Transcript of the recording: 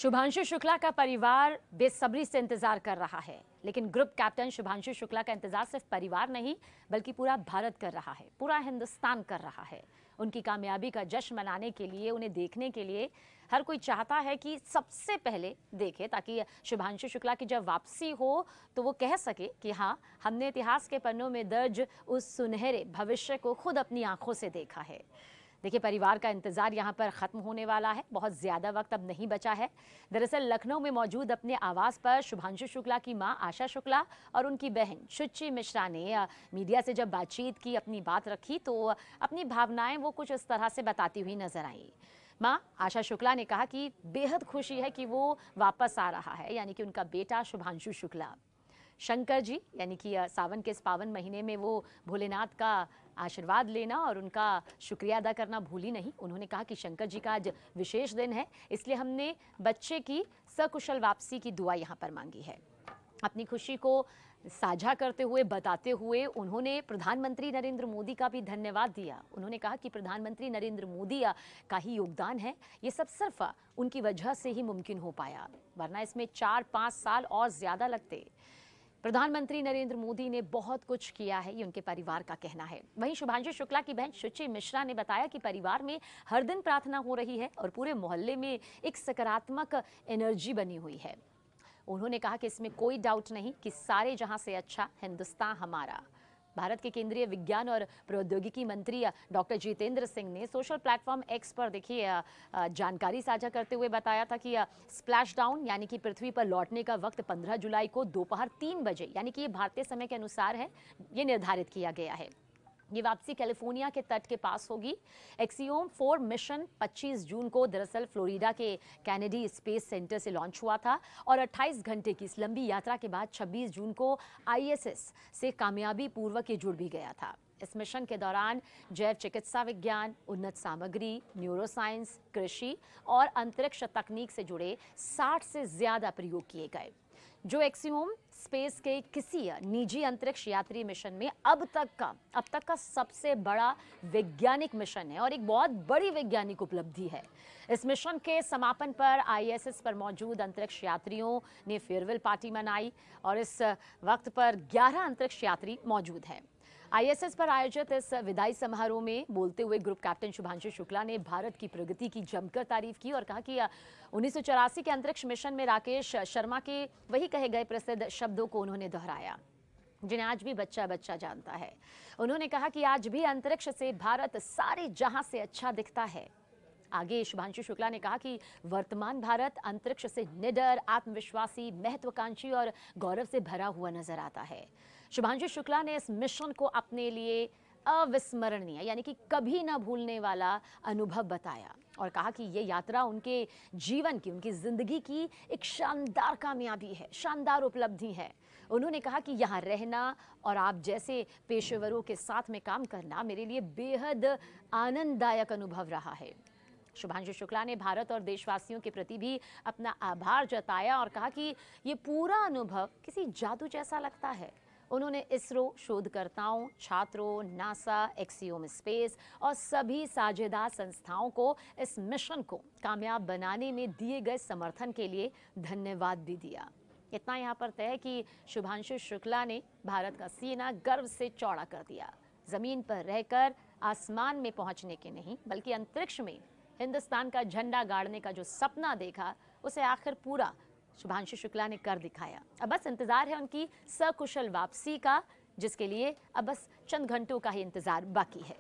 शुभांशु शुक्ला का परिवार बेसब्री से इंतजार कर रहा है, लेकिन ग्रुप कैप्टन शुभांशु शुक्ला का इंतजार सिर्फ परिवार नहीं बल्कि पूरा भारत कर रहा है, पूरा हिंदुस्तान कर रहा है। उनकी कामयाबी का जश्न मनाने के लिए, उन्हें देखने के लिए हर कोई चाहता है कि सबसे पहले देखे, ताकि शुभांशु शुक्ला की जब वापसी हो तो वो कह सके कि हाँ, हमने इतिहास के पन्नों में दर्ज उस सुनहरे भविष्य को खुद अपनी आंखों से देखा है। देखिए, परिवार का इंतजार यहाँ पर खत्म होने वाला है, बहुत ज्यादा वक्त अब नहीं बचा है। दरअसल लखनऊ में मौजूद अपने आवास पर शुभांशु शुक्ला की मां आशा शुक्ला और उनकी बहन शुचि मिश्रा ने मीडिया से जब बातचीत की, अपनी बात रखी, तो अपनी भावनाएं वो कुछ इस तरह से बताती हुई नजर आई। मां आशा शुक्ला ने कहा कि बेहद खुशी है कि वो वापस आ रहा है, यानी कि उनका बेटा शुभांशु शुक्ला। शंकर जी यानी कि सावन के इस पावन महीने में वो भोलेनाथ का आशीर्वाद लेना और उनका शुक्रिया अदा करना भूली नहीं। उन्होंने कहा कि शंकर जी का आज विशेष दिन है, इसलिए हमने बच्चे की सकुशल वापसी की दुआ यहाँ पर मांगी है। अपनी खुशी को साझा करते हुए, बताते हुए उन्होंने प्रधानमंत्री नरेंद्र मोदी का भी धन्यवाद दिया। उन्होंने कहा कि प्रधानमंत्री नरेंद्र मोदी का ही योगदान है, ये सब सिर्फ उनकी वजह से ही मुमकिन हो पाया, वरना इसमें 4-5 साल और ज्यादा लगते। प्रधानमंत्री नरेंद्र मोदी ने बहुत कुछ किया है, ये उनके परिवार का कहना है। वहीं शुभांशु शुक्ला की बहन शुचि मिश्रा ने बताया कि परिवार में हर दिन प्रार्थना हो रही है और पूरे मोहल्ले में एक सकारात्मक एनर्जी बनी हुई है। उन्होंने कहा कि इसमें कोई डाउट नहीं कि सारे जहां से अच्छा हिंदुस्तान हमारा। भारत के केंद्रीय विज्ञान और प्रौद्योगिकी मंत्री डॉक्टर जितेंद्र सिंह ने सोशल प्लेटफॉर्म एक्स पर देखिए जानकारी साझा करते हुए बताया था कि स्प्लैश डाउन यानी कि पृथ्वी पर लौटने का वक्त 15 जुलाई को दोपहर 3 बजे यानी कि ये भारतीय समय के अनुसार है, ये निर्धारित किया गया है। ये वापसी कैलिफोर्निया के तट के पास होगी। एक्सियोम 4 मिशन 25 जून को दरअसल फ्लोरिडा के कैनेडी स्पेस सेंटर से लॉन्च हुआ था और 28 घंटे की इस लंबी यात्रा के बाद 26 जून को आईएसएस से कामयाबी पूर्वक ये जुड़ भी गया था। इस मिशन के दौरान जैव चिकित्सा विज्ञान, उन्नत सामग्री, न्यूरोसाइंस, कृषि और अंतरिक्ष तकनीक से जुड़े 60 से ज्यादा प्रयोग किए गए, जो एक्सियोम स्पेस के किसी निजी अंतरिक्ष यात्री मिशन में अब तक का सबसे बड़ा वैज्ञानिक मिशन है और एक बहुत बड़ी वैज्ञानिक उपलब्धि है। इस मिशन के समापन पर आईएसएस पर मौजूद अंतरिक्ष यात्रियों ने फेयरवेल पार्टी मनाई और इस वक्त पर 11 अंतरिक्ष यात्री मौजूद हैं। आईएसएस पर आयोजित इस विदाई समारोह में बोलते हुए ग्रुप कैप्टन शुभांशु शुक्ला ने भारत की प्रगति की जमकर तारीफ की और कहा कि 1984 के अंतरिक्ष मिशन में राकेश शर्मा के वही कहे गए प्रसिद्ध शब्दों को उन्होंने दोहराया, जिन्हें आज भी बच्चा बच्चा जानता है। उन्होंने कहा कि आज भी अंतरिक्ष से भारत सारे जहां से अच्छा दिखता है। आगे शुभांशु शुक्ला ने कहा कि वर्तमान भारत अंतरिक्ष से निडर, आत्मविश्वासी, महत्वाकांक्षी और गौरव से भरा हुआ नजर आता है। शुभांशु शुक्ला ने इस मिशन को अपने लिए अविस्मरणीय यानी कि कभी ना भूलने वाला अनुभव बताया और कहा कि ये यात्रा उनके जीवन की, उनकी जिंदगी की एक शानदार कामयाबी है, शानदार उपलब्धि है। उन्होंने कहा कि यहाँ रहना और आप जैसे पेशेवरों के साथ में काम करना मेरे लिए बेहद आनंददायक अनुभव रहा है। शुभांशु शुक्ला ने भारत और देशवासियों के प्रति भी अपना आभार जताया और कहा कि ये पूरा अनुभव किसी जादू जैसा लगता है। उन्होंने इसरो, शोधकर्ताओं, छात्रों, नासा, एक्सियोम स्पेस और सभी साझेदार संस्थाओं को इस मिशन को कामयाब बनाने में दिए गए समर्थन के लिए धन्यवाद भी दिया। इतना यहाँ पर तय है कि शुभांशु शुक्ला ने भारत का सीना गर्व से चौड़ा कर दिया। जमीन पर रहकर आसमान में पहुंचने के नहीं बल्कि अंतरिक्ष में हिंदुस्तान का झंडा गाड़ने का जो सपना देखा, उसे आखिर पूरा शुभांशु शुक्ला ने कर दिखाया। अब बस इंतजार है उनकी सकुशल वापसी का, जिसके लिए अब बस चंद घंटों का ही इंतजार बाकी है।